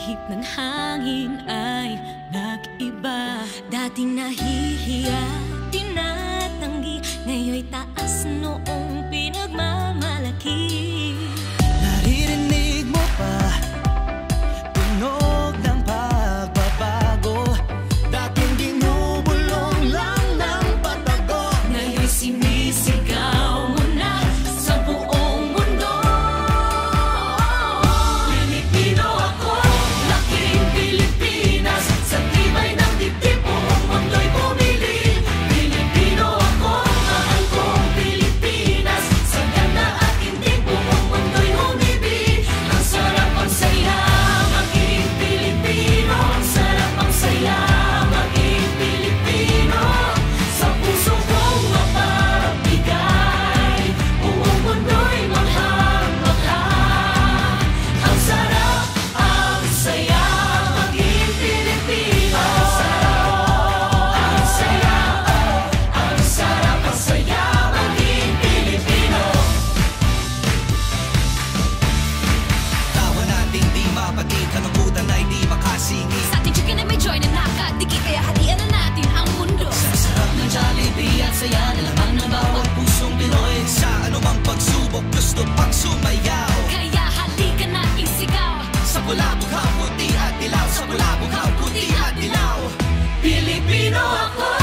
ihip ng hangin ay nag-iba. Dating nahihiya, tinatanggi, ngayon'y taas noong pinagmamalaki. Naririnig mo pa tunog ng pagbabago, dating binubulong lang ng patago, ngayon'y sinisigaw mo na sa buong mundo. Pilipino ako, laking Pilipinas, sa tibay ng dibdib buong mundo'y bumili. Pilipino ako, mahal kong Pilipinas, sa ganda at hindi buong mundo'y umibig. Ang sarap ang saya, maging Pilipino. Ang sarap ang saya, maging Pilipino. Sa puso kong mapagbigay, buong mundo'y maghang-makha. Ang sarap, ang saya, maging Pilipino. Ang sarap, ang saya, maging Pilipino. tawa nating di mapagit, kalungkutan ay di makasingit. Sa ating chicken ay may joy na nakadikit, kaya hatian na natin ang mundo. Sa sarap ng Jollibee at saya na lamang ng bawat pusong Pinoy, sa anumang pagsubok gusto pang sumayaw. Kaya halika na isigaw, Sa bula-bughaw, puti at dilaw, sa bula-bughaw, puti at dilaw. Pilipino ako.